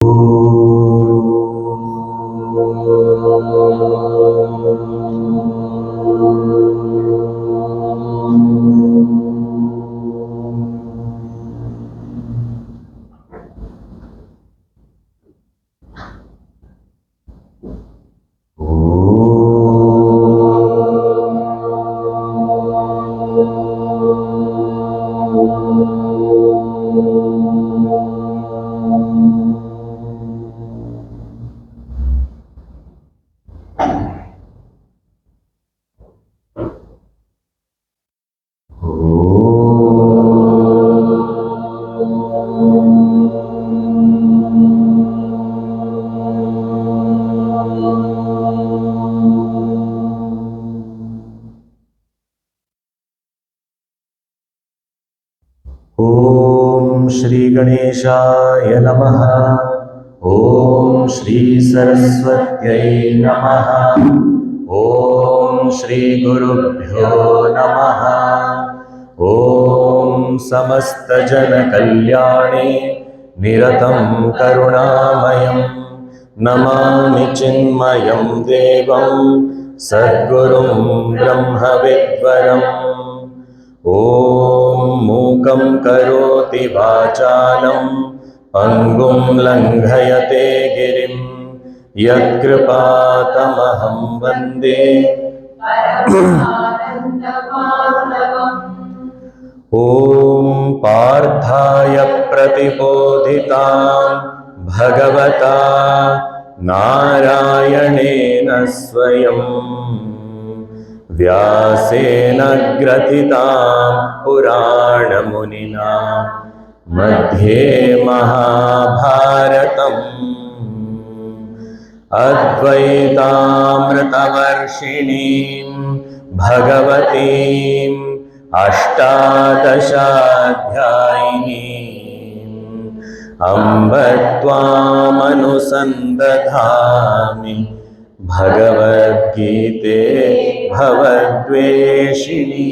Om Shri Ganeshaya Namaha. Om Shri Saraswatyai Namaha. Om Shri Gurubhyo Namaha. Om Samasta Jana Kalyane Niratam Karunamayam Namami Chinmayam Devam Sadgurum Brahma Vidvaram. Om Mukam Karoti Vachalam Pangum Langhayate Girim Yatkripatamaham Vande Om Parthaya Pratibodhitam Bhagavata Narayanena Swayam Vyasena Gratitam Purana Munina Madhye Mahabharatam Advaitamritavarshinim Bhagavatim Ashtadashadhyayinim Amba Tvam Anusandadhami Bhagavad Gita Bhavadveshini.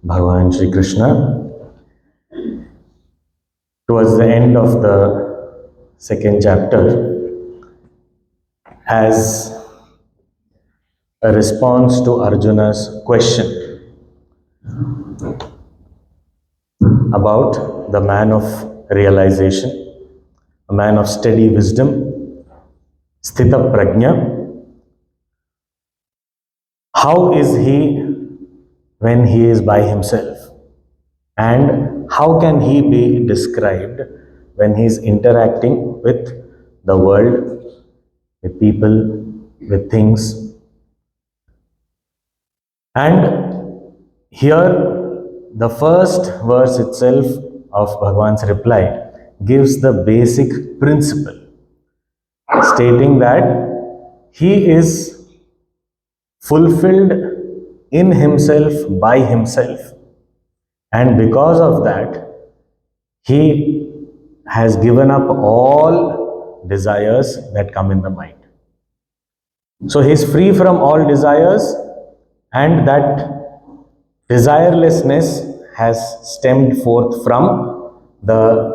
Bhagavan Shri Krishna, towards the end of the second chapter, as a response to Arjuna's question about the man of realization, a man of steady wisdom, Sthita Prajna. How is he when he is by himself? And how can he be described when he is interacting with the world, with people, with things? And here, the first verse itself of Bhagavan's reply gives the basic principle, stating that he is fulfilled in himself by himself, and because of that, he has given up all desires that come in the mind. So he is free from all desires, and that desirelessness has stemmed forth from the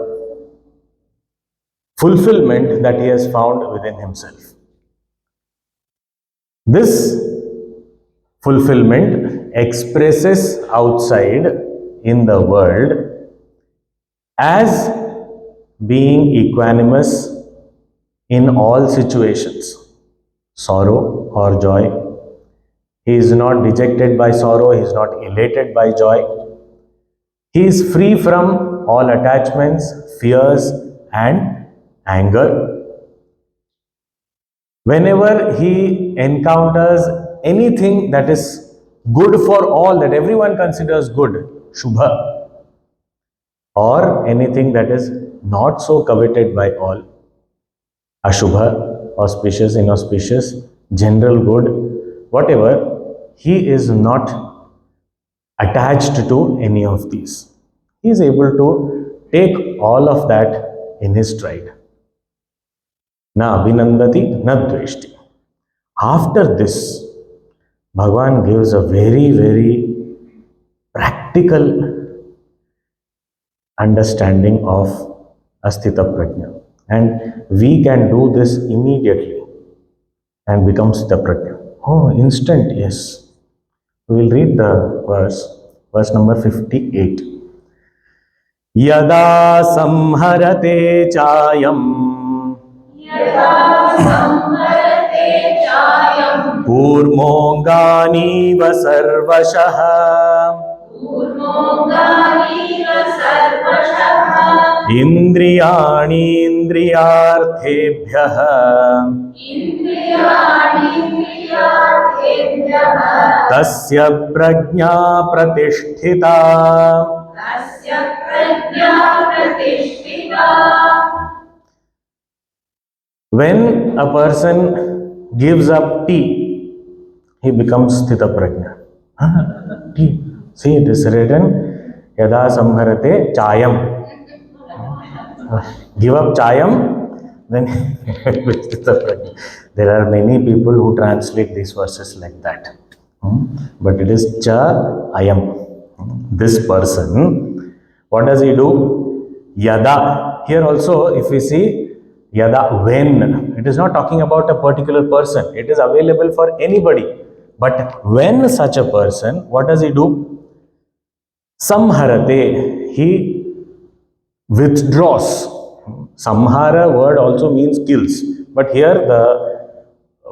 fulfillment that he has found within himself. This fulfillment expresses outside in the world as being equanimous in all situations, sorrow or joy. He is not dejected by sorrow, he is not elated by joy. He is free from all attachments, fears, and anger. Whenever he encounters anything that is good for all, that everyone considers good, Shubha, or anything that is not so coveted by all, Ashubha, auspicious, inauspicious, general good, whatever, he is not attached to any of these. He is able to take all of that in his stride. Na abhinandati, na dveshti. After this, Bhagavan gives a very, very practical understanding of Asthita Prajna. And we can do this immediately and become Sthita Prajna. Oh, instant, yes. We will read the verse number 58. Yada samharate chayam Kurmonganiva sarvashah Indriyani indriyarthebhyah Tasya prajna pratisthita When a person gives up tea, he becomes sthita prajna. Tea. See, it is written, Yada samharate chayam. Give up chayam, then sthita prajna. There are many people who translate these verses like that. But it is cha ayam. This person, what does he do? Yada. Here also, if we see Yada, when, it is not talking about a particular person. It is available for anybody. But when such a person, what does he do? Samharate, he withdraws. Samhara word also means kills. But here the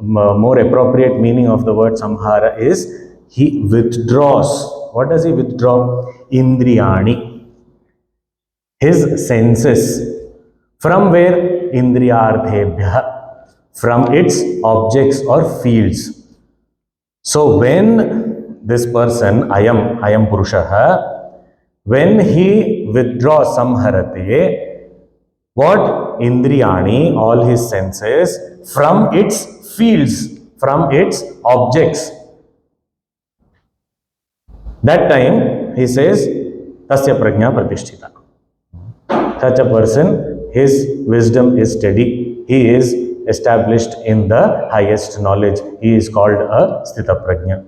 more appropriate meaning of the word samhara is he withdraws. What does he withdraw? Indriyani. His senses. From where? Indriyarthebhyah. From its objects or fields. So when this person, I am Purushaha, when he withdraws samharate, what? Indriyani, all his senses, from its fields, from its objects. That time, he says, Tasya prajna pratisthita. Such a person, his wisdom is steady. He is established in the highest knowledge. He is called a sthita prajna.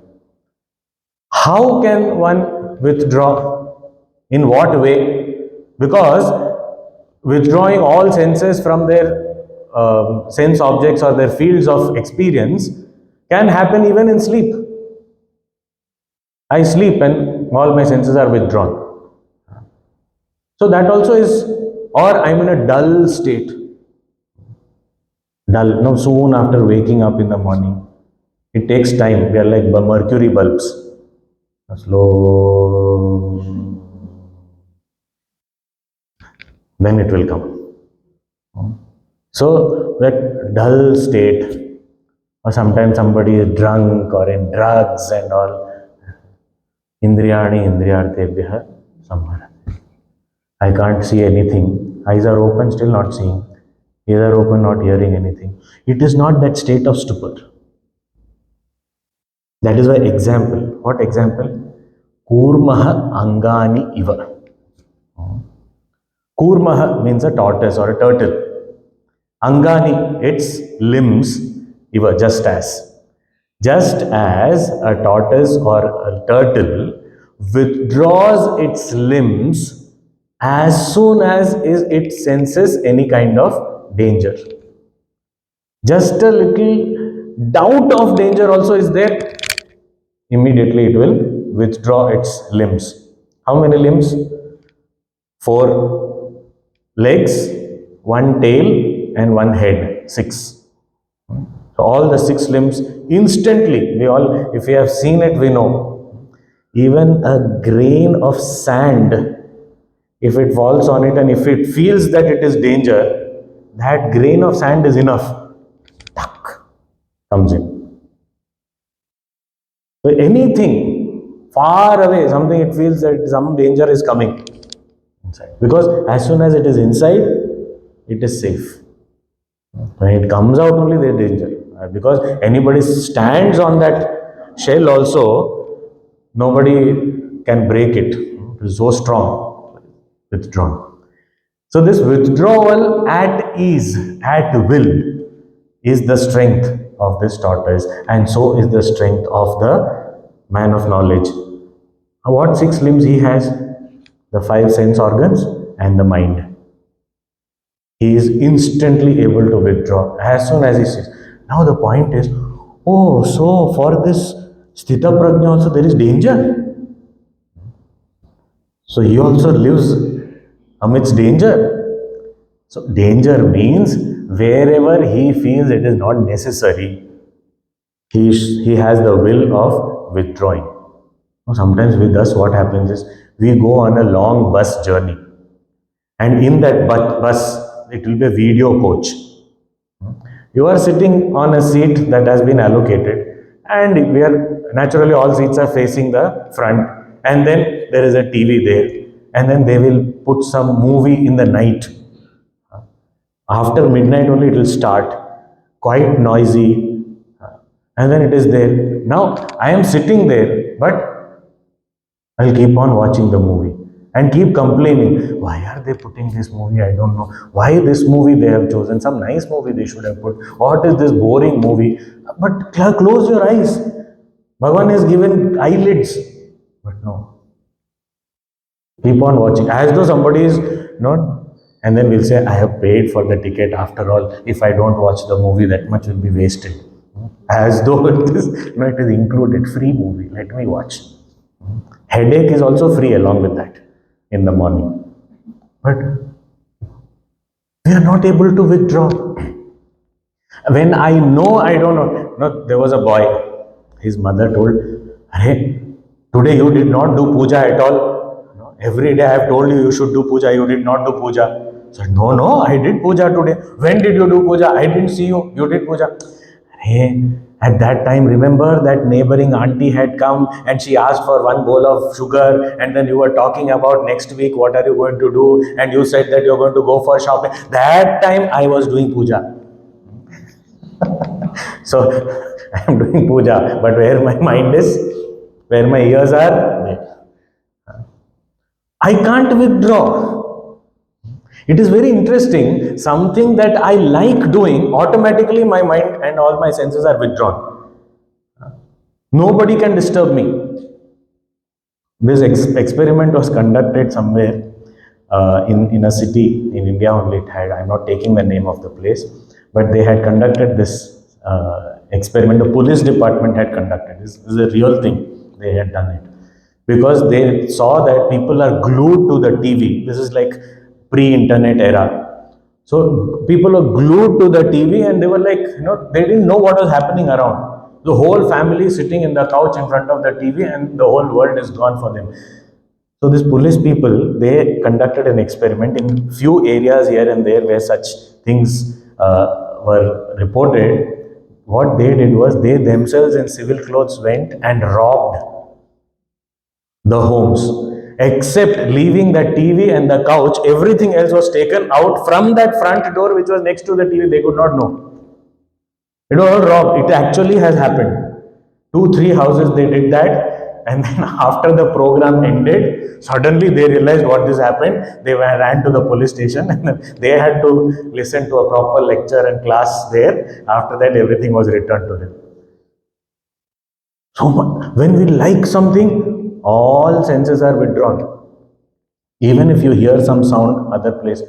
How can one withdraw? In what way? Because withdrawing all senses from their sense objects or their fields of experience can happen even in sleep. I sleep and all my senses are withdrawn. So that also is, or I'm in a dull state. Dull, no, soon after waking up in the morning. It takes time. We are like mercury bulbs. Slow. Then it will come. So that dull state, or sometimes somebody is drunk or in drugs and all. Indriyani indriyarthebhyah samhara. I can't see anything. Eyes are open, still not seeing. Ears are open, not hearing anything. It is not that state of stupor. That is why example. What example? Kurmaha angani iva. Kurmaha means a tortoise or a turtle. Angani, its limbs, iva, just as. Just as a tortoise or a turtle withdraws its limbs as soon as it senses any kind of danger. Just a little doubt of danger also is there, immediately it will withdraw its limbs. How many limbs? 4 legs, 1 tail and 1 head, 6. So all the 6 limbs instantly, if we have seen it, we know. Even a grain of sand, if it falls on it and if it feels that it is danger, that grain of sand is enough. Tuck, comes in. So anything far away, something it feels that some danger is coming inside. Because as soon as it is inside, it is safe. When it comes out only, there is danger. Because anybody stands on that shell also, nobody can break it. It is so strong, withdrawn. So this withdrawal at ease, at will, is the strength of this tortoise, and so is the strength of the man of knowledge. What six limbs he has? The five sense organs and the mind. He is instantly able to withdraw as soon as he sees. Now the point is, oh, so for this Sthita Prajna also there is danger. So he also lives amidst danger. So danger means wherever he feels it is not necessary, he has the will of withdrawing. Sometimes with us what happens is we go on a long bus journey, and in that bus it will be a video coach. You are sitting on a seat that has been allocated, and we are naturally all seats are facing the front, and then there is a TV there, and then they will put some movie in the night. After midnight only it will start, quite noisy, and then it is there. Now I am sitting there, but I'll keep on watching the movie and keep complaining. Why are they putting this movie? I don't know. Why this movie they have chosen? Some nice movie they should have put. What is this boring movie? But close your eyes. Bhagavan has given eyelids. But no. Keep on watching. As though somebody is not. And then we'll say, I have paid for the ticket. After all, if I don't watch the movie, that much will be wasted. As though it is included. Free movie. Let me watch. Headache is also free along with that in the morning. But we are not able to withdraw. When I know, I don't know. No, there was a boy. His mother told, hey, today you did not do puja at all. No, every day I have told you should do puja. You did not do puja. So, no, I did puja today. When did you do puja? I didn't see you. You did puja. Hey, at that time, remember that neighboring auntie had come and she asked for one bowl of sugar, and then you were talking about next week, what are you going to do? And you said that you're going to go for shopping. That time I was doing puja. So I am doing puja, but where my mind is, where my ears are, there. I can't withdraw. It is very interesting. Something that I like doing, automatically my mind and all my senses are withdrawn. Nobody can disturb me. This experiment was conducted somewhere in a city in India only. It had. I'm not taking the name of the place, but they had conducted this experiment. The police department had conducted. This is a real thing. They had done it because they saw that people are glued to the TV. This is like pre-internet era. So people are glued to the TV, and they were like, they didn't know what was happening around. The whole family sitting in the couch in front of the TV, and the whole world is gone for them. So these police people, they conducted an experiment in few areas here and there where such things were reported. What they did was they themselves in civil clothes went and robbed the homes, except leaving the TV and the couch. Everything else was taken out from that front door which was next to the TV. They could not know. It was all robbed. It actually has happened. 2-3 houses they did that, and then after the program ended, suddenly they realized what this happened. They ran to the police station, and they had to listen to a proper lecture and class there. After that, everything was returned to them. So when we like something, all senses are withdrawn. Even if you hear some sound other place,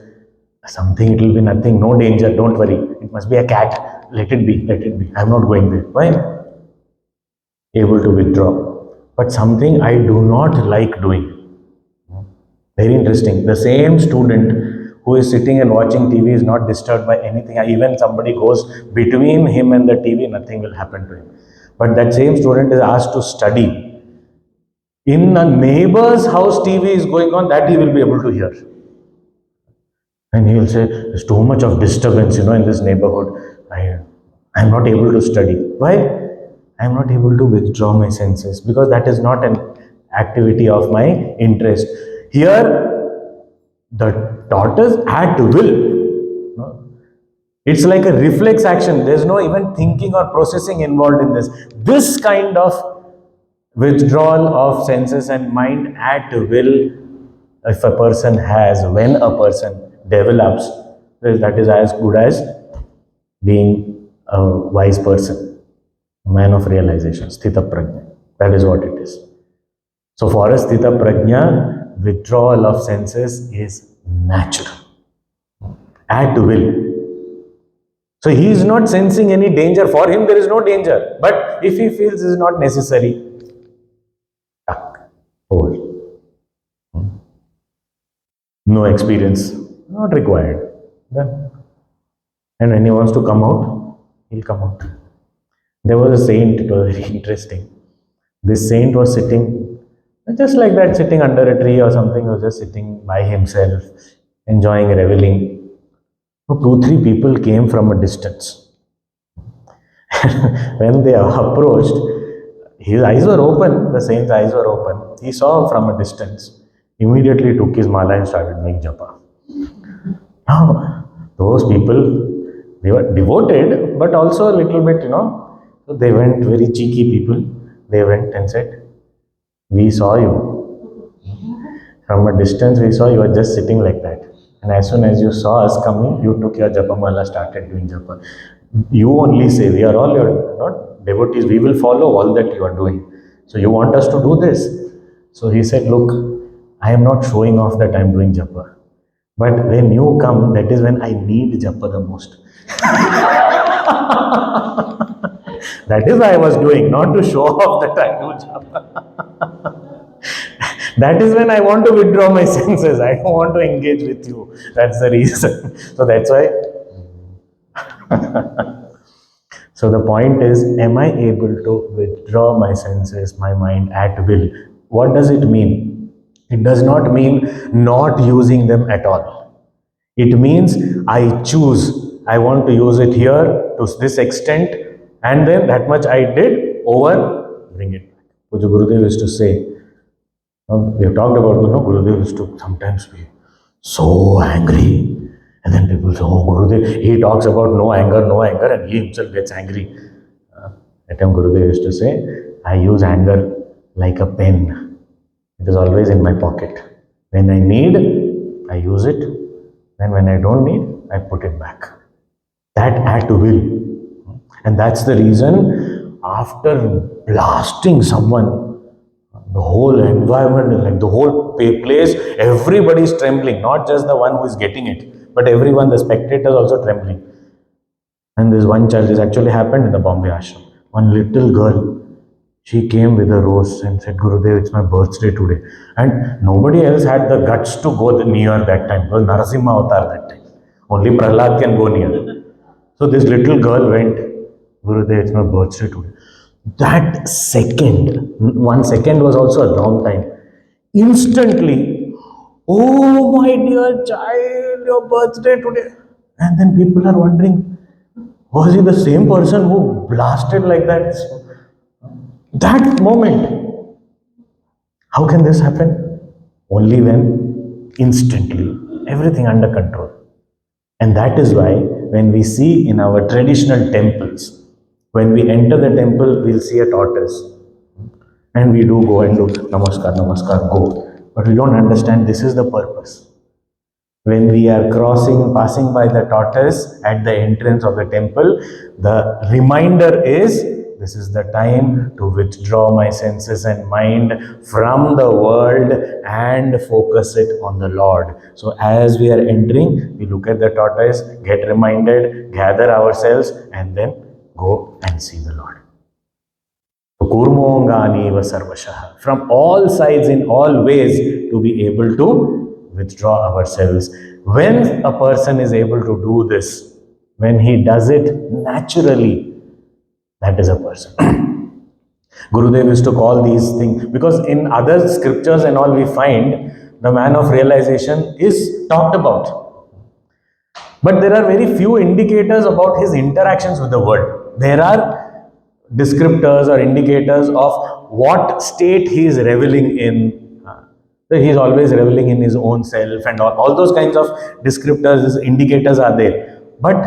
something, it will be nothing, no danger, don't worry. It must be a cat. Let it be, let it be. I'm not going there. Why? Able to withdraw. But something I do not like doing. Very interesting. The same student who is sitting and watching TV is not disturbed by anything. Even somebody goes between him and the TV, nothing will happen to him. But that same student is asked to study. In a neighbor's house TV is going on, that he will be able to hear. And he will say, there's too much of disturbance, in this neighborhood. I'm not able to study. Why? I'm not able to withdraw my senses because that is not an activity of my interest. Here, the tortoise at will. It's like a reflex action. There's no even thinking or processing involved in this. This kind of withdrawal of senses and mind at will, if a person has, when a person develops, that is as good as being a wise person, a man of realization, sthita prajna. That is what it is. So for a sthita prajna, withdrawal of senses is natural, at will. So he is not sensing any danger. For him, there is no danger. But if he feels it is not necessary, tuck, over. No experience, not required. Then, and when he wants to come out, he'll come out. There was a saint, it was very interesting. This saint was sitting, just like that, sitting under a tree or something, he was just sitting by himself, enjoying, reveling. Two, three people came from a distance. When they approached, his eyes were open, the saint's eyes were open. He saw from a distance, immediately took his mala and started doing japa. Now, those people, they were devoted, but also a little bit, so they went, very cheeky people. They went and said, "We saw you. From a distance, we saw you were just sitting like that. And as soon as you saw us coming, you took your japa mala, started doing japa. You only say, we are all your not devotees, we will follow all that you are doing. So you want us to do this?" So he said, "Look, I am not showing off that I am doing japa. But when you come, that is when I need japa the most." That is why I was doing, not to show off that I do japa. That is when I want to withdraw my senses. I don't want to engage with you. That's the reason. So that's why. So the point is, am I able to withdraw my senses, my mind at will? What does it mean? It does not mean not using them at all. It means I choose. I want to use it here to this extent, and then that much I did, over, bring it back. Puja Gurudev used to say, we have talked about, Gurudev used to sometimes be so angry. And then people say, "Oh, Gurudev," he talks about no anger, and he himself gets angry. That time Gurudev used to say, "I use anger like a pen. It is always in my pocket. When I need, I use it. Then when I don't need, I put it back." That at will. And that's the reason, after blasting someone, the whole environment, like the whole place, everybody is trembling, not just the one who is getting it, but everyone, the spectators also trembling. And this one church, this actually happened in the Bombay ashram. One little girl, she came with a rose and said, "Gurudev, it's my birthday today." And nobody else had the guts to go near that time. It was Narasimha avatar that time. Only Prahlad can go near. So this little girl went, "Gurudev, it's my birthday today." That second, 1 second was also a long time. Instantly, "Oh my dear child, your birthday today." And then people are wondering, was he the same person who blasted like that? That moment. How can this happen? Only when instantly, everything under control. And that is why when we see in our traditional temples, when we enter the temple, we'll see a tortoise. And we do go and do namaskar, namaskar, go. But we don't understand this is the purpose. When we are passing by the tortoise at the entrance of the temple, the reminder is, this is the time to withdraw my senses and mind from the world and focus it on the Lord. So as we are entering, we look at the tortoise, get reminded, gather ourselves, and then go and see the Lord. Kurmonganiva sarvashaha. From all sides, in all ways, to be able to withdraw ourselves. When a person is able to do this, when he does it naturally, that is a person. Gurudev used to call these things, because in other scriptures and all we find, the man of realization is talked about. But there are very few indicators about his interactions with the world. There are descriptors or indicators of what state he is reveling in. So he is always reveling in his own self, and all those kinds of descriptors, indicators are there. But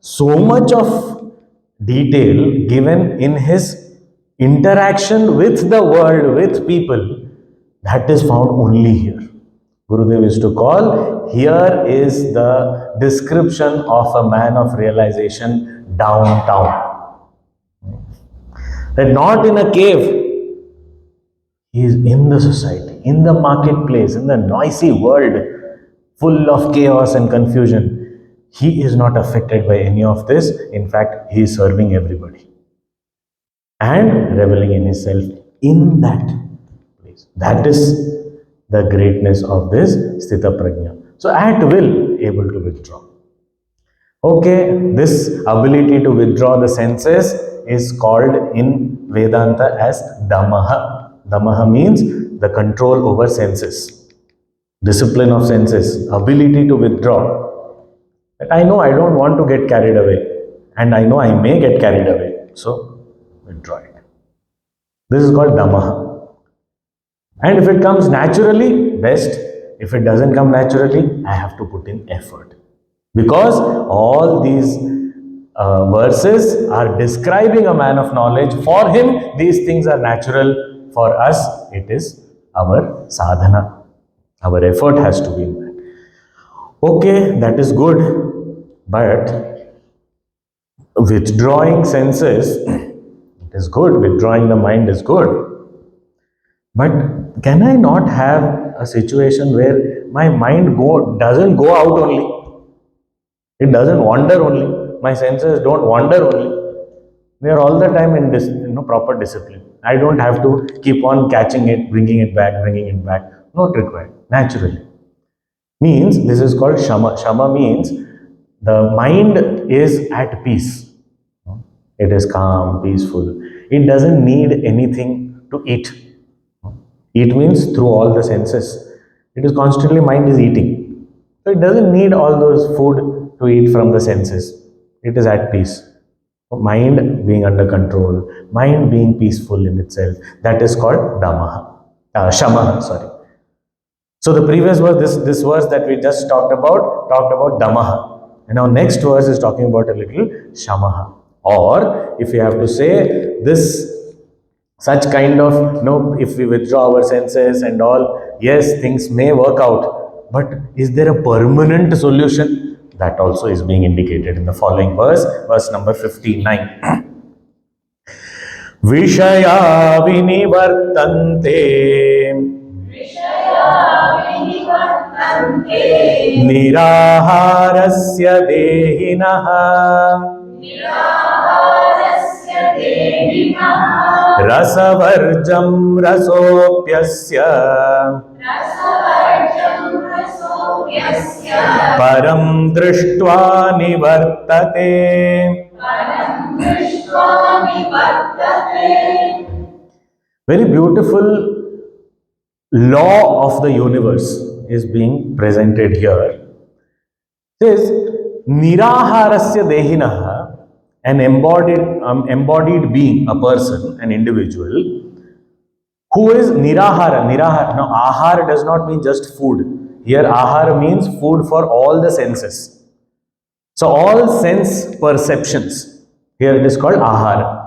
so much of detail given in his interaction with the world, with people, that is found only here. Gurudev used to call, here is the description of a man of realization downtown. That not in a cave. He is in the society, in the marketplace, in the noisy world, full of chaos and confusion. He is not affected by any of this. In fact, he is serving everybody and reveling in himself in that place. That is the greatness of this Sthita Prajna. So, at will, able to withdraw. Okay, this ability to withdraw the senses is called in Vedanta as Damaha. Damaha means the control over senses, discipline of senses, ability to withdraw. But I know I don't want to get carried away, and I know I may get carried away, so withdraw it. This is called Damaha. And if it comes naturally, best. If it doesn't come naturally, I have to put in effort. Because all these verses are describing a man of knowledge. For him, these things are natural. For us, it is our sadhana. Our effort has to be in that. Okay, that is good. But withdrawing senses, it is good. Withdrawing the mind is good. But can I not have a situation where my mind doesn't go out only? It doesn't wander only. My senses don't wander only. They are all the time in proper discipline. I don't have to keep on catching it, bringing it back. Not required. Naturally. Means this is called Shama. Shama means the mind is at peace. It is calm, peaceful. It doesn't need anything to eat. Eat means through all the senses. It is constantly, mind is eating. So it doesn't need all those food to eat from the senses. It is at peace. Mind being under control, mind being peaceful in itself, that is called Shamaha, sorry. So the previous verse, this verse that we just talked about Damaha. And now next verse is talking about a little Shamaha. Or if you have to say this, such kind of, if we withdraw our senses and all, yes, things may work out. But is there a permanent solution? That also is being indicated in the following verse number 59. Vishaya vinivartante niraharasya dehinaha rasavarjam rasopyasya param drishtva nivartate. Very beautiful law of the universe is being presented here. It is niraharasya dehinaha, an embodied being, a person, an individual, who is nirahara. Now, ahara does not mean just food. Here, ahara means food for all the senses. So, all sense perceptions. Here it is called ahara.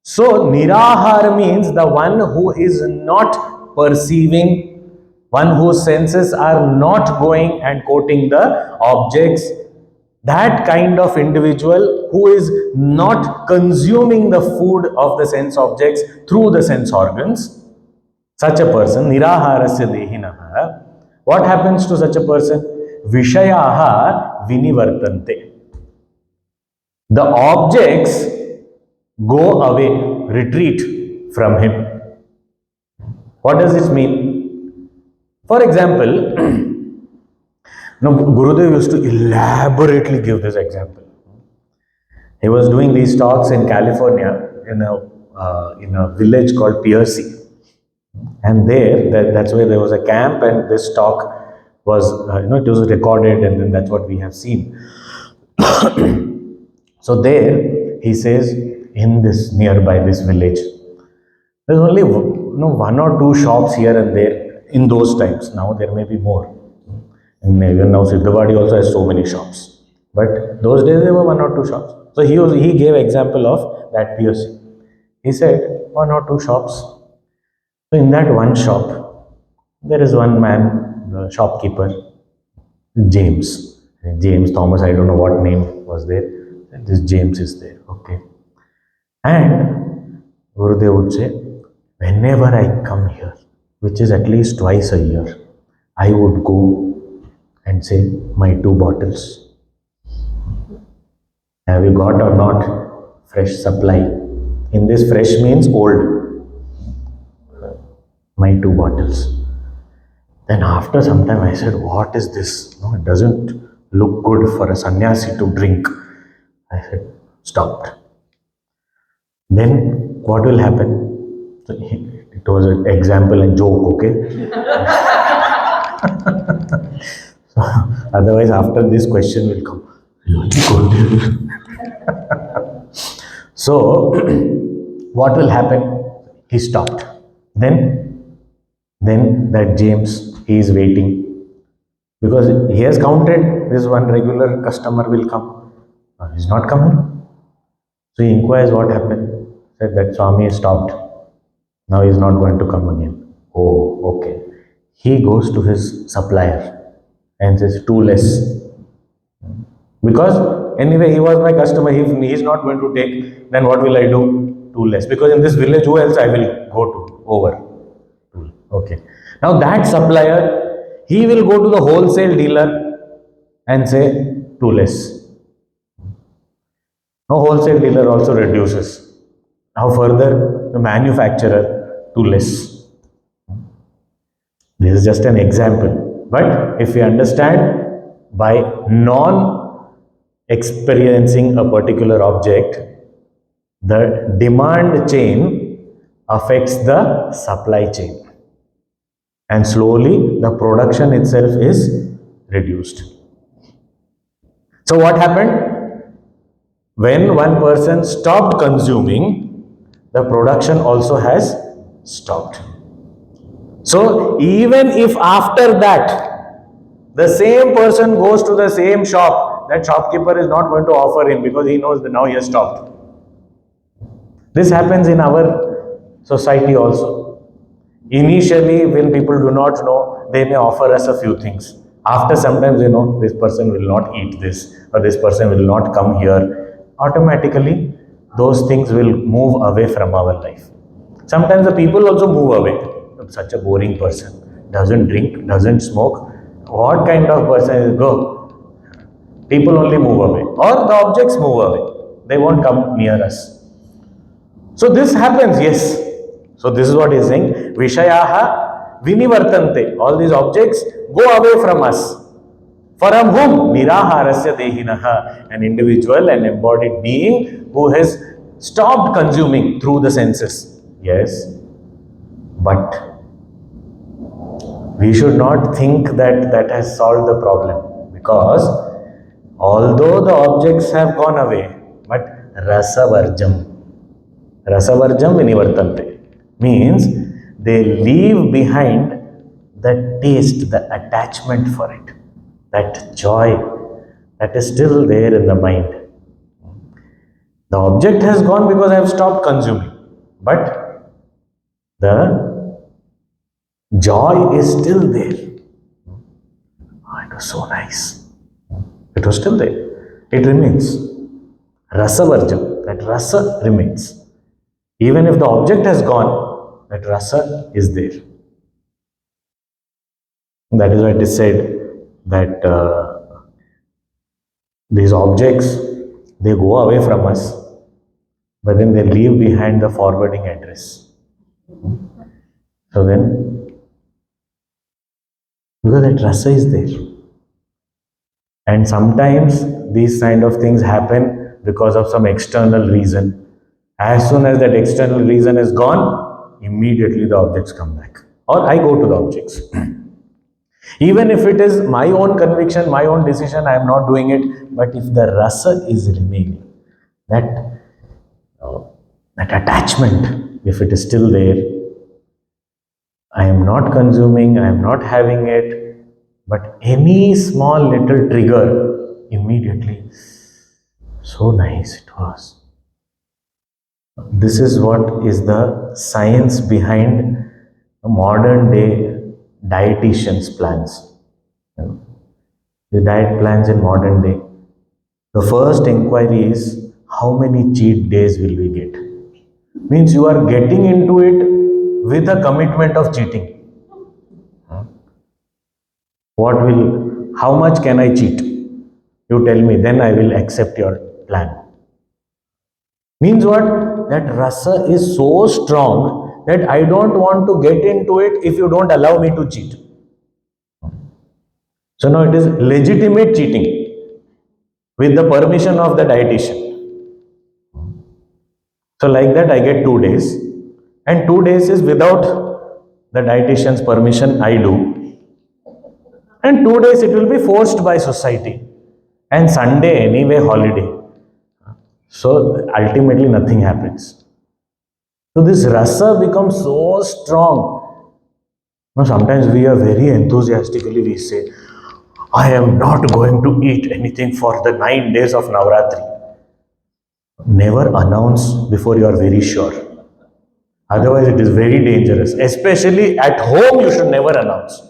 So, nirahara means the one who is not perceiving, one whose senses are not going and quoting the objects. That kind of individual who is not consuming the food of the sense objects through the sense organs, such a person, niraharasya dehinaha, what happens to such a person? Vishayaha vinivartante. The objects go away, retreat from him. What does this mean? For example, Gurudev used to elaborately give this example. He was doing these talks in California in a village called Piercy. And that's where there was a camp, and this talk was, it was recorded, and then that's what we have seen. So there, he says, in this nearby this village, there's only one or two shops here and there in those times. Now there may be more. And even now Siddhavadi also has so many shops. But those days there were one or two shops. So he gave example of that POC. He said one or two shops. So in that one shop, there is one man, the shopkeeper, James Thomas, I don't know what name was there. This James is there, okay. And Gurudev would say, whenever I come here, which is at least twice a year, I would go and say, my 2 bottles, have you got or not fresh supply? In this, fresh means old. My 2 bottles. Then after some time I said, what is this? No, it doesn't look good for a sannyasi to drink. I said, stopped. Then what will happen? So it was an example and joke, okay? So, otherwise, after this question will come, really good. So, what will happen? He stopped. Then that James, he is waiting because he has counted this one regular customer will come. He's not coming. So he inquires what happened. Said that Swami stopped. Now he's not going to come again. Oh, okay. He goes to his supplier and says, 2 less. Because anyway, he was my customer. If he is not going to take, then what will I do? 2 less. Because in this village, who else I will go to? Over. Okay. Now that supplier, he will go to the wholesale dealer and say 2 less. Now wholesale dealer also reduces. Now further, the manufacturer 2 less. This is just an example. But if we understand by non-experiencing a particular object, the demand chain affects the supply chain. And slowly the production itself is reduced. So what happened? When one person stopped consuming, the production also has stopped. So even if after that the same person goes to the same shop, that shopkeeper is not going to offer him because he knows that now he has stopped. This happens in our society also. Initially, when people do not know, they may offer us a few things. After sometimes, this person will not eat this or this person will not come here. Automatically, those things will move away from our life. Sometimes the people also move away. Such a boring person, doesn't drink, doesn't smoke. What kind of person is go? People only move away or the objects move away. They won't come near us. So this happens, yes. So this is what he is saying. Vishayaha vinivartante. All these objects go away from us. From whom? Niraharasya dehinaha. An individual, an embodied being who has stopped consuming through the senses. Yes. But we should not think that that has solved the problem. Because although the objects have gone away, but rasavarjam. Rasavarjam vinivartante means they leave behind the taste, the attachment for it, that joy that is still there in the mind. The object has gone because I have stopped consuming, but the joy is still there. Oh, it was so nice. It was still there. It remains. Rasavarjam, that rasa remains. Even if the object has gone, that rasa is there. That is why it is said that these objects, they go away from us, but then they leave behind the forwarding address. So then, because that rasa is there. And sometimes these kind of things happen because of some external reason. As soon as that external reason is gone, immediately the objects come back. Or I go to the objects. Even if it is my own conviction, my own decision, I am not doing it. But if the rasa is remaining, that attachment, if it is still there, I am not consuming, I am not having it, but any small little trigger, immediately, so nice it was. This is what is the science behind modern day dietitians' plans. The diet plans in modern day. The first inquiry is how many cheat days will we get? Means you are getting into it with a commitment of cheating. How much can I cheat? You tell me, then I will accept your plan. Means what? That rasa is so strong that I don't want to get into it if you don't allow me to cheat. So now it is legitimate cheating with the permission of the dietitian. So like that I get 2 days, and 2 days is without the dietitian's permission I do, and 2 days it will be forced by society, and Sunday anyway holiday. So ultimately nothing happens. So this rasa becomes so strong. Now sometimes we are very enthusiastically we say, I am not going to eat anything for the 9 days of Navratri. Never announce before you are very sure. Otherwise it is very dangerous. Especially at home you should never announce.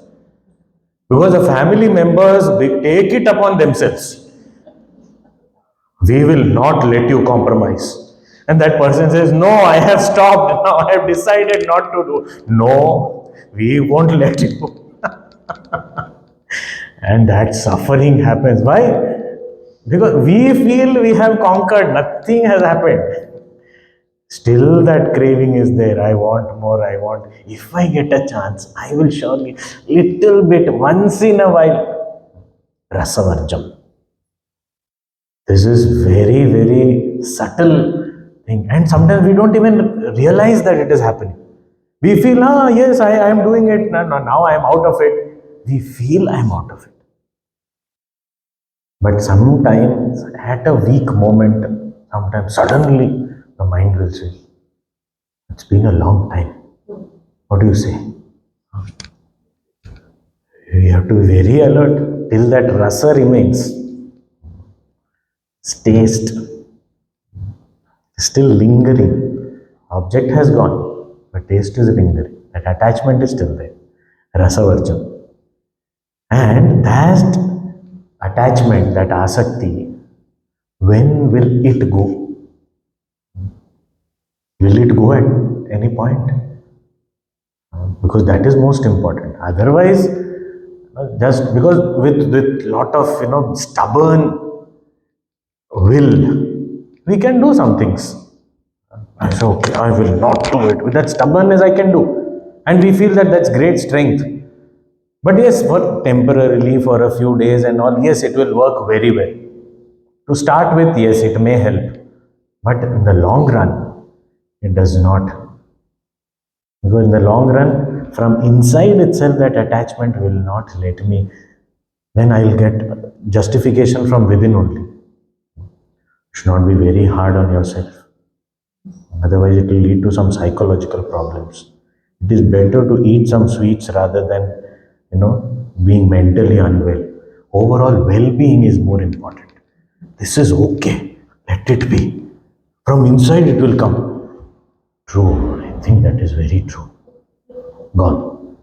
Because the family members take it upon themselves. We will not let you compromise. And that person says, no, I have stopped. Now I have decided not to do. No, we won't let you. And that suffering happens. Why? Because we feel we have conquered, nothing has happened. Still that craving is there. I want more, I want. If I get a chance, I will surely, little bit, once in a while, rasavarjam. This is very, very subtle thing. And sometimes we don't even realize that it is happening. We feel, yes, I am doing it. Now I am out of it. We feel I am out of it. But sometimes at a weak moment, sometimes suddenly the mind will say, it's been a long time. What do you say? We have to be very alert till that rasa remains. Taste still lingering. Object has gone, but taste is lingering. That attachment is still there. Rasavarjam. And that attachment, that asakti, when will it go? Will it go at any point? Because that is most important. Otherwise, just because with lot of stubborn will, we can do some things. I say, okay, I will not do it. With that stubbornness, I can do, and we feel that that's great strength. But yes, for temporarily, for a few days and all, yes, it will work very well. To start with, yes, it may help, but in the long run, it does not. Because in the long run, from inside itself, that attachment will not let me. Then I'll get justification from within only. You should not be very hard on yourself. Otherwise, it will lead to some psychological problems. It is better to eat some sweets rather than, being mentally unwell. Overall well-being is more important. This is okay. Let it be. From inside it will come. True. I think that is very true. Gone.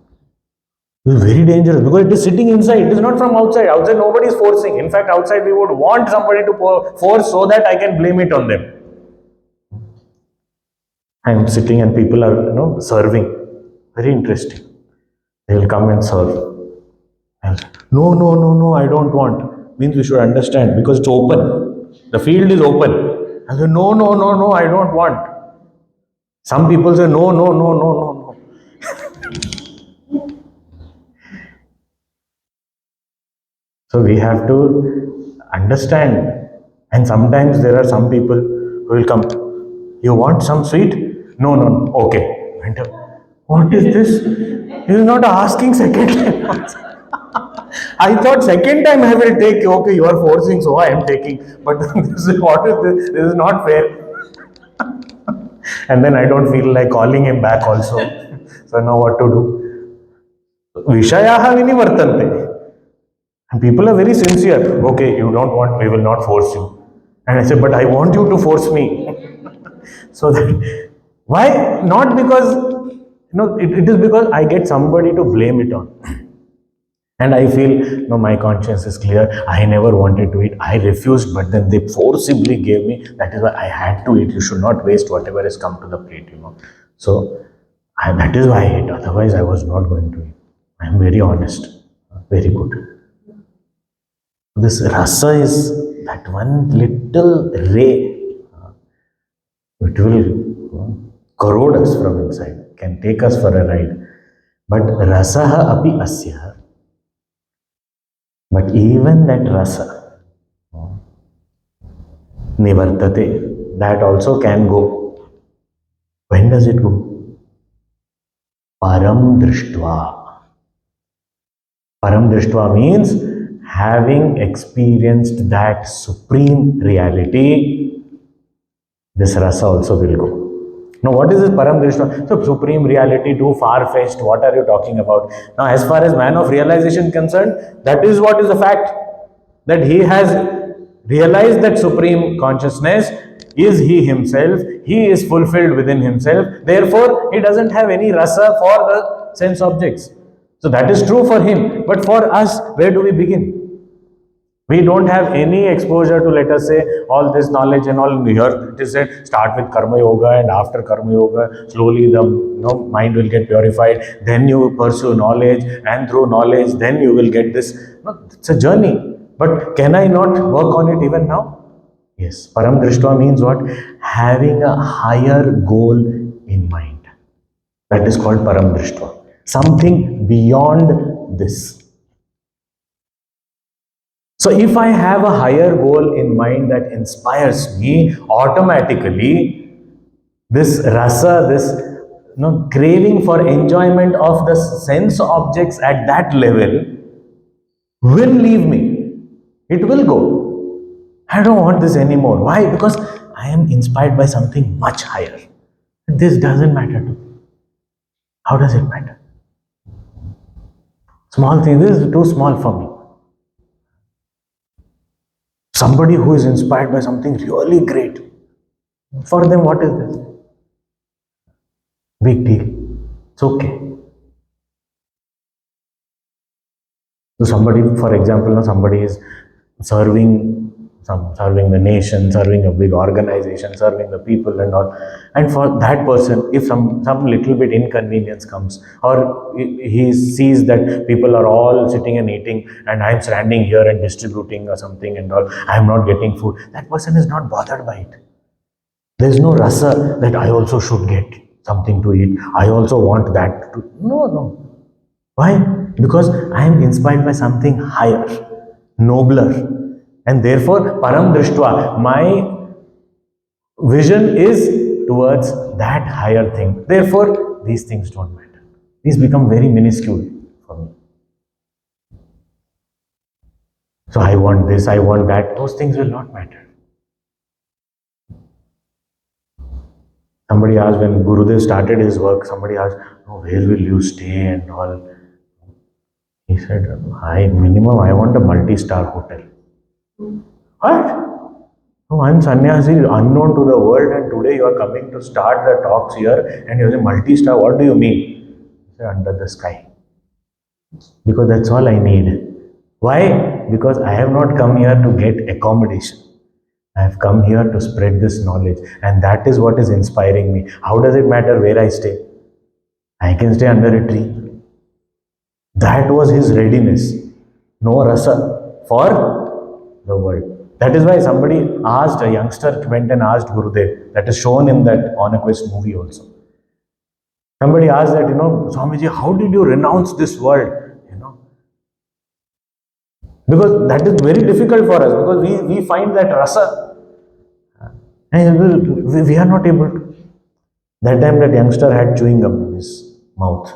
It is very dangerous because it is sitting inside. It is not from outside. Outside nobody is forcing. In fact, outside we would want somebody to force so that I can blame it on them. I am sitting and people are, serving. Very interesting. They will come and serve. And no, no, no, no, I don't want. Means we should understand because it's open. The field is open. And say, no, no, no, no, I don't want. Some people say, no, no, no, no, no, no. So we have to understand. And sometimes there are some people who will come. You want some sweet? No, no, no. Okay. And, what is this? He is not asking second time. I thought second time I will take. Okay, you are forcing, so I am taking. But this is what is this? This is not fair. And then I don't feel like calling him back also. So now what to do? Vishayaha vinivartante. And people are very sincere. Okay, you don't want, we will not force you. And I said, but I want you to force me. So that, why? Not because, it is because I get somebody to blame it on. And I feel, no, my conscience is clear. I never wanted to eat. I refused, but then they forcibly gave me. That is why I had to eat. You should not waste whatever has come to the plate. So that is why I ate. Otherwise, I was not going to eat. I am very honest. Very good. This rasa is that one little ray. It will corrode us from inside, can take us for a ride. But rasaha api asya. But even that rasa, nivartate, that also can go. When does it go? Param drishtva. Param drishtva means having experienced that supreme reality, this rasa also will go. Now, what is this param drishtva? So, supreme reality, too far-fetched, what are you talking about? Now, as far as man of realization is concerned, that is what is a fact. That he has realized that supreme consciousness is he himself, he is fulfilled within himself, therefore, he doesn't have any rasa for the sense objects. So, that is true for him. But for us, where do we begin? We don't have any exposure to, let us say, all this knowledge and all. Here it is said, start with karma yoga, and after karma yoga, slowly the mind will get purified. Then you pursue knowledge, and through knowledge, then you will get this. No, it's a journey. But can I not work on it even now? Yes. Param Drishtva means what? Having a higher goal in mind. That is called Param Drishtva. Something beyond this. So if I have a higher goal in mind that inspires me, automatically this rasa, this craving for enjoyment of the sense objects at that level will leave me. It will go. I don't want this anymore. Why? Because I am inspired by something much higher. This doesn't matter to me. How does it matter? Small thing, this is too small for me. Somebody who is inspired by something really great, for them, what is this? Big deal. It's okay. So somebody, for example, somebody is serving the nation, serving a big organization, serving the people and all. And for that person, if some little bit inconvenience comes, or he sees that people are all sitting and eating, and I'm standing here and distributing or something and all, I'm not getting food, that person is not bothered by it. There's no rasa that I also should get something to eat. I also want that to. No. Why? Because I am inspired by something higher, nobler. And therefore, param drishtva, my vision is towards that higher thing. Therefore, these things don't matter. These become very minuscule for me. So I want this, I want that. Those things will not matter. Somebody asked, when Gurudev started his work, somebody asked, oh, where will you stay and all? He said, minimum, I want a multi-star hotel. What? One sannyasi is unknown to the world, and today you are coming to start the talks here and you're saying multi-star. What do you mean? He said, under the sky. Because that's all I need. Why? Because I have not come here to get accommodation. I have come here to spread this knowledge, and that is what is inspiring me. How does it matter where I stay? I can stay under a tree. That was his readiness. No rasa for the world. That is why somebody asked, a youngster went and asked Gurudev, that is shown in that On a Quest movie also. Somebody asked that, Swamiji, how did you renounce this world? Because that is very difficult for us, because we find that rasa. And we are not able to. That time that youngster had chewing gum in his mouth.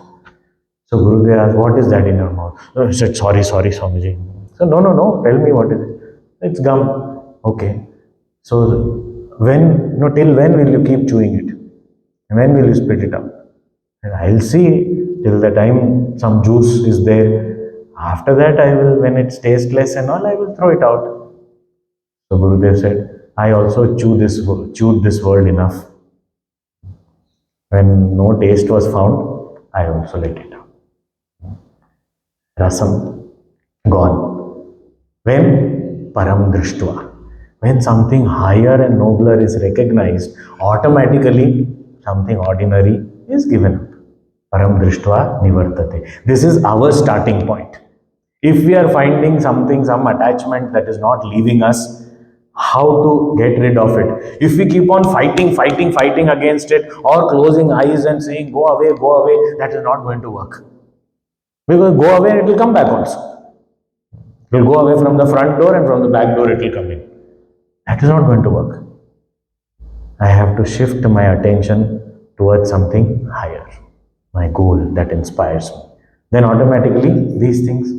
So Gurudev asked, what is that in your mouth? So he said, sorry, Swamiji. So no, tell me what is it. It's gum. Okay. So till when will you keep chewing it? When will you spit it out? And I'll see till the time some juice is there. After that, I will, when it's tasteless and all, I will throw it out. So Gurudev said, I also chewed this world enough. When no taste was found, I also let it out. Rasam. gone. When param drishtva, when something higher and nobler is recognized, automatically something ordinary is given up. Param drishtva nivartate. This is our starting point. If we are finding something, some attachment that is not leaving us, how to get rid of it? If we keep on fighting against it, or closing eyes and saying, go away, that is not going to work. Because go away and it will come back also. It will go away from the front door and from the back door it will come in. That is not going to work. I have to shift my attention towards something higher, my goal that inspires me. Then automatically these things,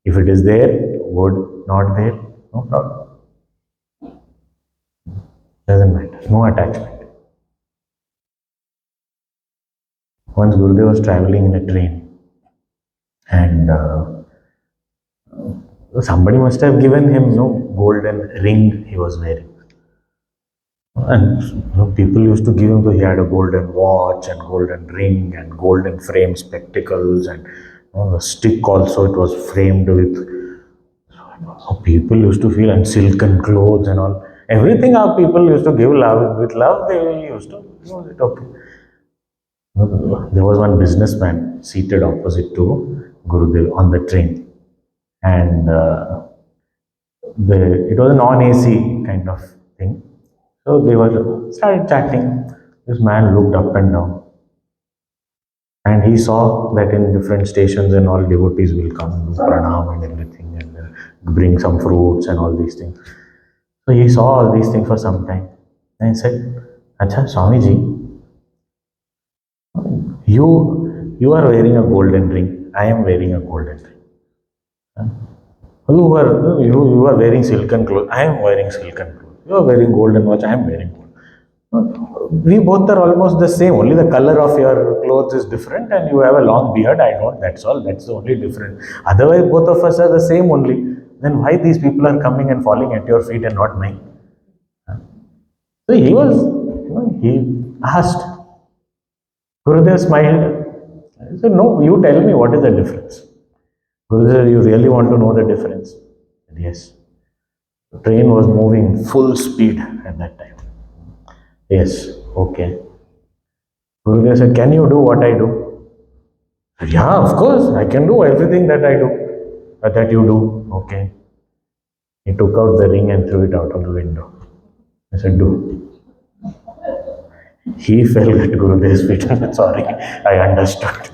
if it is there, good, not there, no problem. Doesn't matter, no attachment. Once Gurudev was traveling in a train and somebody must have given him no golden ring he was wearing. And people used to give him, so he had a golden watch and golden ring and golden frame spectacles and the stick also it was framed with. So people used to feel, and silken clothes and all. Everything our people used to give love with love, they used to, okay. There was one businessman seated opposite to Gurudev on the train, and it was a non-AC kind of thing. So they were started chatting. This man looked up and down, and he saw that in different stations and all devotees will come, do pranam and everything, and bring some fruits and all these things. So he saw all these things for some time, and he said, "Acha, Swamiji, you are wearing a golden ring. I am wearing a golden ring. Huh? You are wearing silken clothes. I am wearing silken clothes. You are wearing golden watch. I am wearing gold. We both are almost the same. Only the color of your clothes is different, and you have a long beard. I don't. That's all. That's the only difference. Otherwise, both of us are the same only. Then why these people are coming and falling at your feet and not mine?" So he was, he asked. Gurudev smiled. I said, "No, you tell me what is the difference." Gurudev, "You really want to know the difference?" I said, "Yes." The train was moving full speed at that time. "Yes, okay." Gurudev said, "Can you do what I do?" I said, "Yeah, of course, I can do everything that I do, that you do." Okay. He took out the ring and threw it out of the window. I said, "Do." He fell at Gurudev's feet. "Sorry, I understood."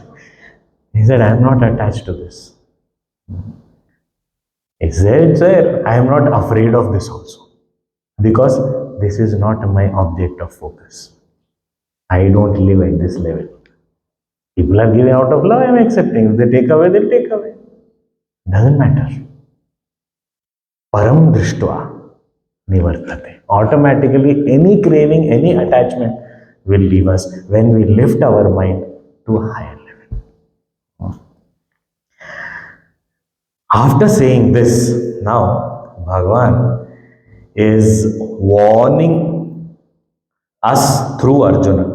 He said, "I am not attached to this." He said, "Sir, I am not afraid of this also. Because this is not my object of focus. I don't live at this level. People are giving out of love, I am accepting. If they take away, they'll take away. Doesn't matter. Param drishtva nivartate. Automatically, any craving, any attachment will leave us when we lift our mind to a higher level. After saying this, now Bhagavan is warning us through Arjuna.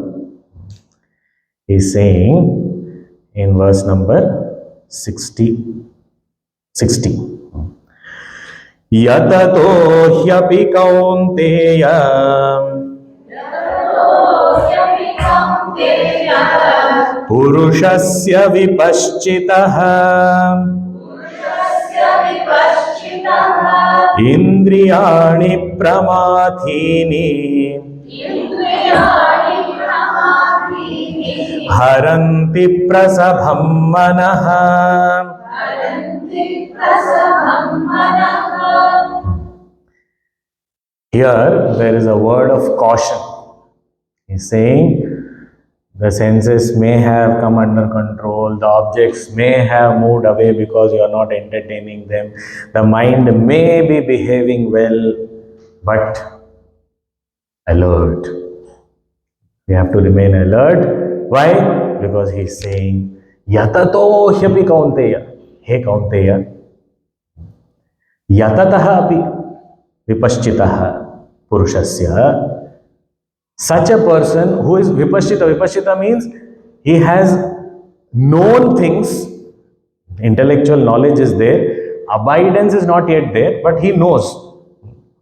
He is saying in verse number 60, Yatato hyapi kaunteya purushasya vipaschitaha indriyani pramathini haranti prasabham manaha. Here there is a word of caution. He's saying the senses may have come under control, the objects may have moved away because you are not entertaining them, the mind may be behaving well, but alert. We have to remain alert. Why? Because he's saying, Yatato hyapi kaunteya. Hey kaunteya. Yatataha api vipaschitaha purushasya. Such a person who is vipaschita means he has known things Intellectual knowledge is there, abidance is not yet there, but he knows.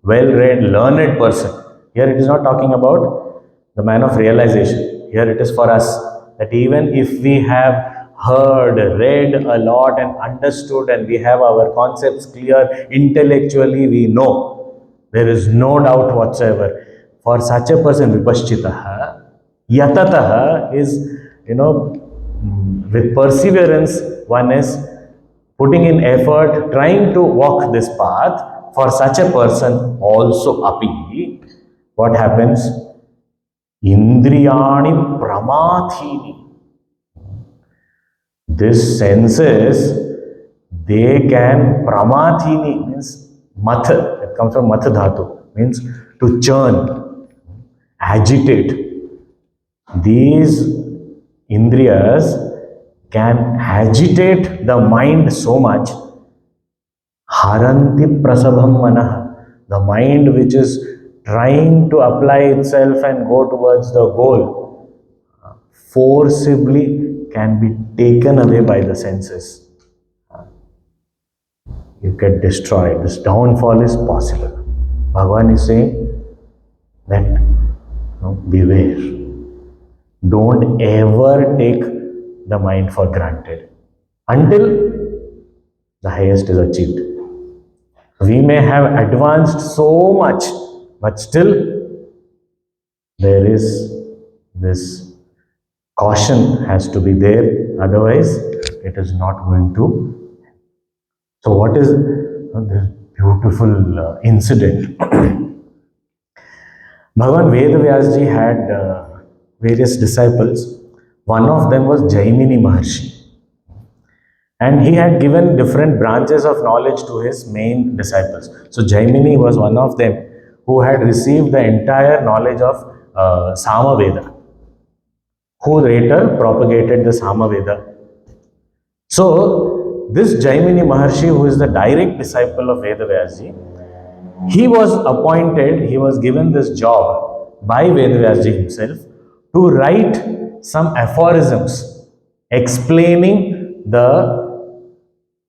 Well-read, learned person. Here it is not talking about the man of realization. Here it is for us that even if we have heard, read a lot and understood and we have our concepts clear, intellectually we know. There is no doubt whatsoever. For such a person, vipaschitaha, yatataha is, with perseverance, one is putting in effort, trying to walk this path. For such a person also api, what happens? Indriyani pramathini. This senses, they can, pramathini means math, it comes from math dhatu, means to churn, agitate. These indriyas can agitate the mind so much. Haranti prasabham manah, the mind which is trying to apply itself and go towards the goal, forcibly can be taken away by the senses. You get destroyed. This downfall is possible. Bhagavan is saying that beware. Don't ever take the mind for granted until the highest is achieved. We may have advanced so much, but still there is this caution has to be there, otherwise it is not going to. So what is this beautiful incident? Bhagavan Vedavyasji had various disciples. One of them was Jaimini Maharshi. And he had given different branches of knowledge to his main disciples. So Jaimini was one of them who had received the entire knowledge of Samaveda, who later propagated the Samaveda. So this Jaimini Maharshi, who is the direct disciple of Vedavyasji, he was appointed, he was given this job by Vedavyasji himself to write some aphorisms explaining the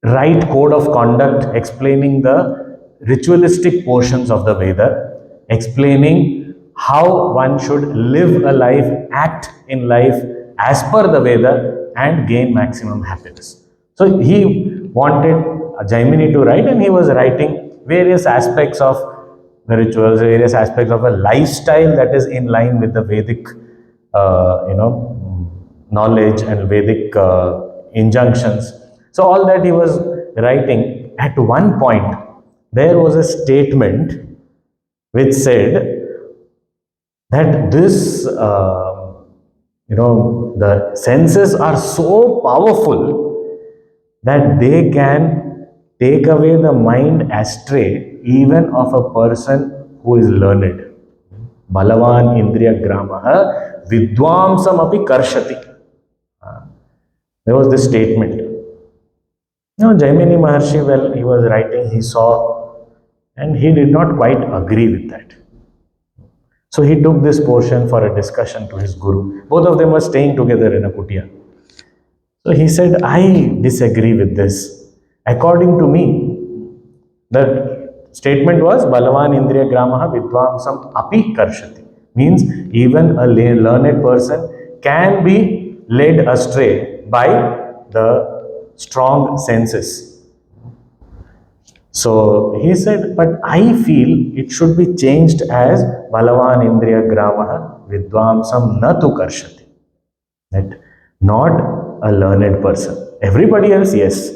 right code of conduct, explaining the ritualistic portions of the Veda, explaining how one should live a life, act in life as per the Veda and gain maximum happiness. So he wanted Jaimini to write, and he was writing various aspects of the rituals, various aspects of a lifestyle that is in line with the Vedic, knowledge and Vedic injunctions. So all that he was writing. At one point, there was a statement which said that this, the senses are so powerful that they can take away the mind astray even of a person who is learned. Balavan indriya gramaha vidwamsam api karshati. There was this statement. Jaimini Maharshi, well, he was writing, he saw, and he did not quite agree with that. So he took this portion for a discussion to his guru. Both of them were staying together in a kutia. So he said, I disagree with this. According to me, the statement was, Balavan Indriya Gramaha Vidvamsam Api Karshati. Means even a learned person can be led astray by the strong senses. So he said, but I feel it should be changed as Balavan Indriya Gramaha Vidvamsam Natu Karshati. That not a learned person. Everybody else, yes.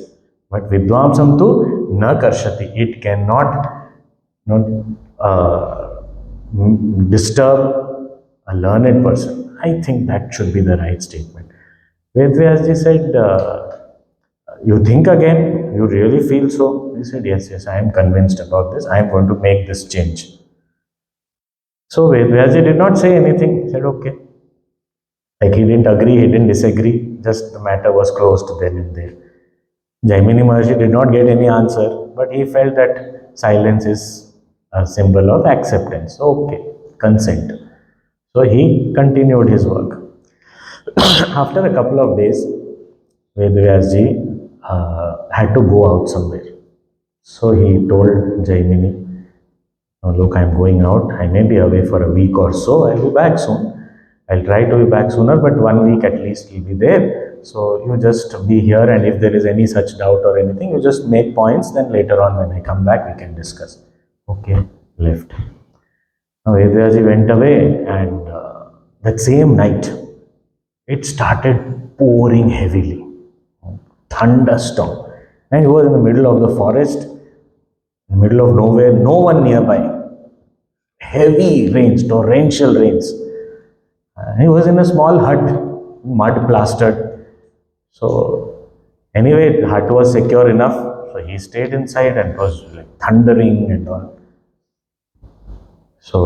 But Vidvamsam tu na Karshati. It cannot disturb a learned person. I think that should be the right statement. Vedavyasji said, you think again? You really feel so? He said, yes, I am convinced about this. I am going to make this change. So Vedavyasji did not say anything. He said, okay. Like he didn't agree, he didn't disagree. Just the matter was closed then and there. Jaimini Maharshi did not get any answer, but he felt that silence is a symbol of acceptance. Okay, consent. So he continued his work. After a couple of days, Vedavyasji had to go out somewhere. So he told Jaimini, "Oh, look, I'm going out. I may be away for a week or so. I'll be back soon. I'll try to be back sooner, but 1 week at least will be there. So you just be here, and if there is any such doubt or anything, you just make points. Then later on, when I come back, we can discuss." Okay, left. Now Vedyaji went away, and that same night, it started pouring heavily, thunderstorm, and he was in the middle of the forest, in the middle of nowhere, no one nearby. Heavy rains, torrential rains. He was in a small hut, mud plastered. So anyway, the hut was secure enough. So he stayed inside, and it was like thundering and all. So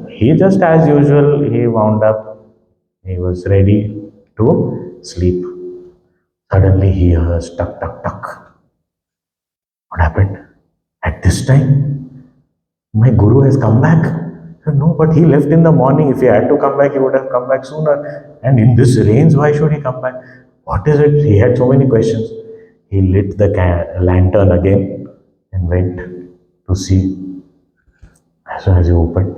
he just as usual, he wound up, he was ready to sleep. Suddenly he hears tuck, tuck, tuck. What happened? At this time, my guru has come back. I said, no, but he left in the morning. If he had to come back, he would have come back sooner. And in this rains, why should he come back? What is it? He had so many questions. He lit the lantern again and went to see. As soon as he opened,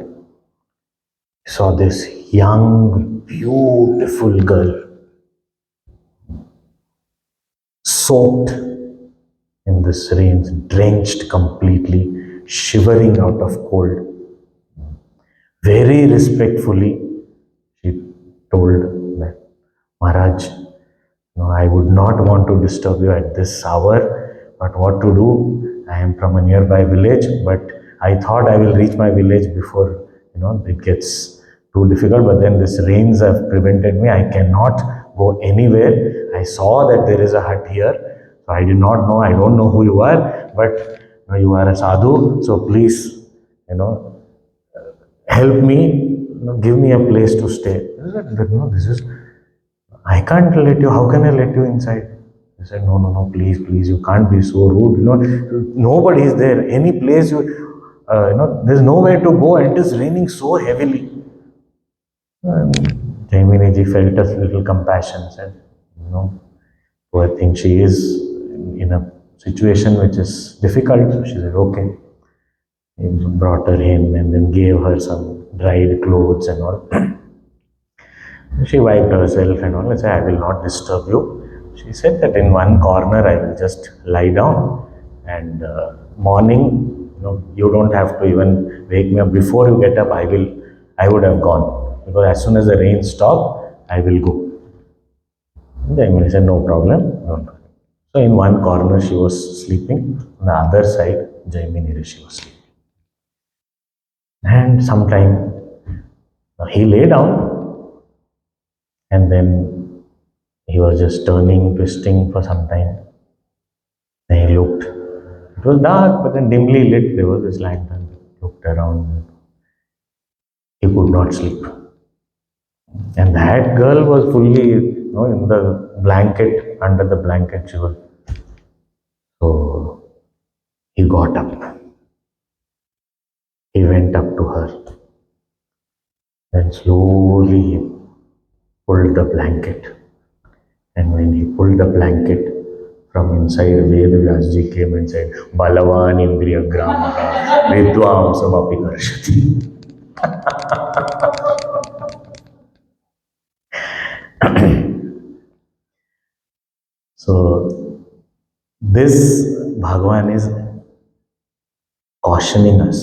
he saw this young, beautiful girl, soaked in this rain, drenched completely, shivering out of cold. Very respectfully, she told that, "Maharaj, no, I would not want to disturb you at this hour, but what to do? I am from a nearby village, but I thought I will reach my village before it gets too difficult. But then this rains have prevented me. I cannot go anywhere. I saw that there is a hut here, so I did not know. I don't know who you are, but you are a sadhu. So please, help me. Give me a place to stay." I said, "No, this is. I can't let you. How can I let you inside?" I said, "No, no, no, please, please, you can't be so rude. Nobody is there. Any place there's nowhere to go, and it is raining so heavily." And Jaimini ji felt a little compassion, said, "Poor thing, she is in a situation which is difficult." So she said, "Okay." He brought her in and then gave her some dried clothes and all. She wiped herself and all. I said, "I will not disturb you." She said that in one corner I will just lie down, and morning, you don't have to even wake me up. Before you get up, I would have gone, because as soon as the rain stopped, I will go. Then he said, "No problem, no problem." So in one corner she was sleeping, on the other side Jaimini Rishi was sleeping. And sometime he lay down, and then he was just turning, twisting for some time. Then he looked. It was dark, but then dimly lit. There was this lantern. He looked around. He could not sleep. And that girl was fully, in the blanket, under the blanket she was. So he got up. He went up to her. Then slowly he pulled the blanket. And when he pulled the blanket, from inside, Vedavyas ji came and said, "Balavan indriya gramaha vidvamsam api karshati." So this Bhagavan is cautioning us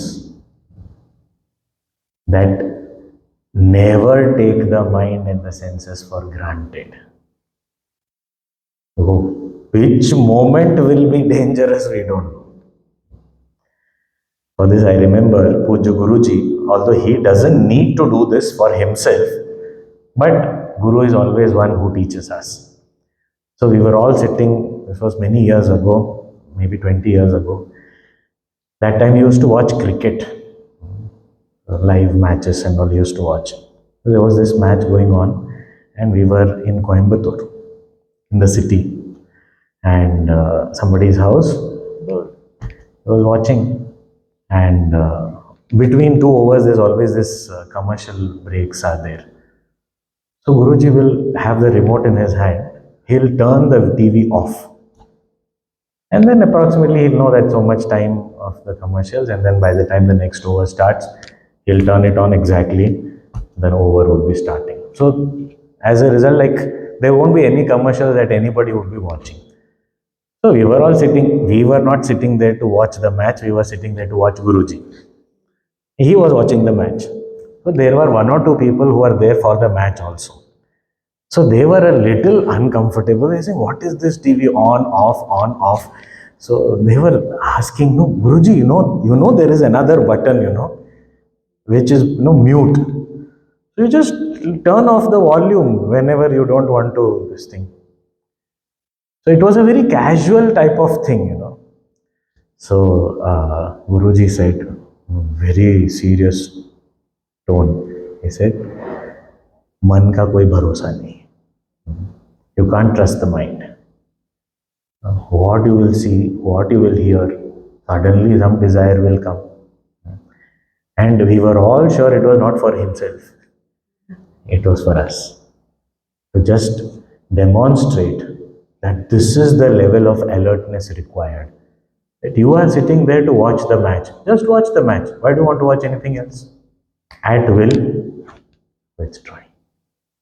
that never take the mind and the senses for granted. Which moment will be dangerous, we don't know. For this, I remember Puja Guruji, although he doesn't need to do this for himself, but Guru is always one who teaches us. So we were all sitting, this was many years ago, maybe 20 years ago. That time he used to watch cricket, live matches and all he used to watch. So there was this match going on, and we were in Coimbatore, in the city. And somebody's house, he was watching, and between two overs there's always this commercial breaks are there. So Guruji will have the remote in his hand, he'll turn the TV off, And then approximately he'll know that so much time of the commercials, and then by the time the next over starts, he'll turn it on exactly, then over would be starting. So as a result, like there won't be any commercials that anybody would be watching. So we were all sitting, we were not sitting there to watch the match, we were sitting there to watch Guruji. He was watching the match. So there were one or two people who were there for the match also. So they were a little uncomfortable. They saying, "What is this TV on, off, on, off?" So they were asking, "No, Guruji, there is another button, which is mute. So you just turn off the volume whenever you don't want to this thing." So it was a very casual type of thing. So Guruji said, very serious tone. He said, "मन का कोई भरोसा नहीं. You can't trust the mind. What you will see, what you will hear, suddenly some desire will come." And we were all sure it was not for himself. It was for us. To just demonstrate that this is the level of alertness required. That you are sitting there to watch the match. Just watch the match. Why do you want to watch anything else? At will, withdrawing.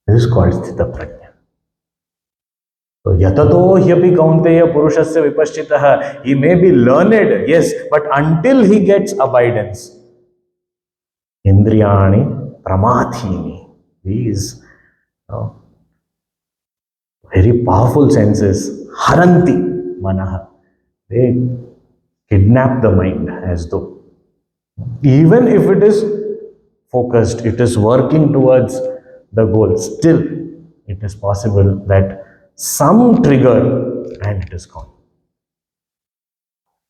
This is called sthita prajna. So yatato hyapi kaunteya purushasya vipashchitah. He may be learned, yes, but until he gets abidance. Indriyani pramathini. These very powerful senses, haranti manaha. They kidnap the mind as though. Even if it is focused, it is working towards the goal, still it is possible that some trigger and it is gone.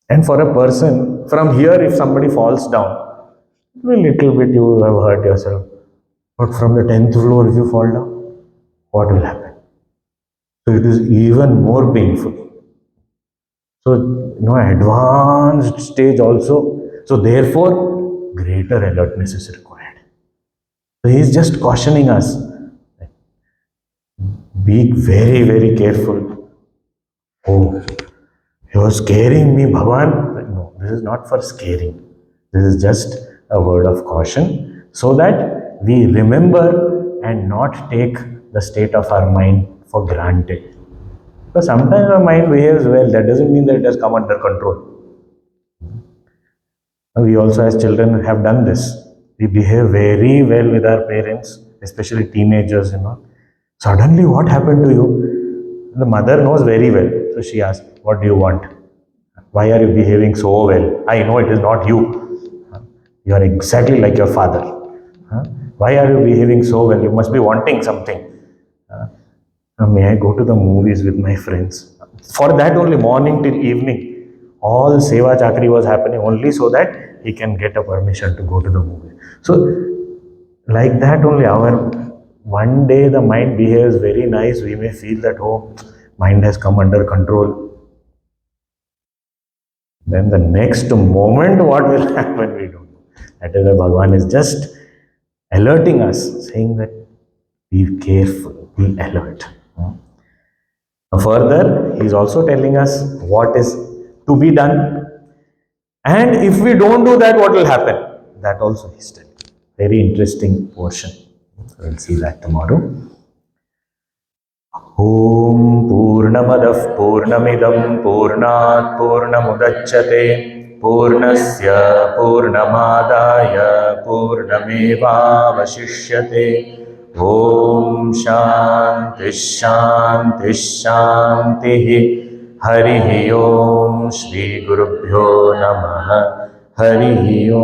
And for a person, from here, if somebody falls down, a little bit you have hurt yourself. But from the 10th floor, if you fall down, what will happen? So it is even more painful. So, advanced stage also. So therefore, greater alertness is required. So he is just cautioning us. Be very, very careful. Oh, you are scaring me, Bhavan. No, this is not for scaring. This is just a word of caution so that we remember and not take the state of our mind for granted. Because sometimes our mind behaves well, that doesn't mean that it has come under control. We also, as children, have done this. We behave very well with our parents, especially teenagers, Suddenly, what happened to you? The mother knows very well. So she asks, "What do you want? Why are you behaving so well? I know it is not you. You are exactly like your father. Why are you behaving so well? You must be wanting something. May I go to the movies with my friends?" For that only, morning till evening, all Seva Chakri was happening only so that he can get a permission to go to the movie. So, like that only, one day the mind behaves very nice, we may feel that, oh, mind has come under control. Then the next moment, what will happen, we don't know. That is why Bhagavan is just alerting us, saying that be careful, be alert. Further, he is also telling us what is to be done. And if we don't do that, what will happen? That also he is telling. Very interesting portion. We'll see that tomorrow. ॐ पूर्णमदः पूर्णमिदं पूर्णात् पूर्णमुदच्यते पूर्णस्य पूर्णमादाय पूर्णमेवावशिष्यते ॐ शान्तिः शान्तिः शान्तिः हरिः ॐ श्रीगुरुभ्यो नमः हरिः ॐ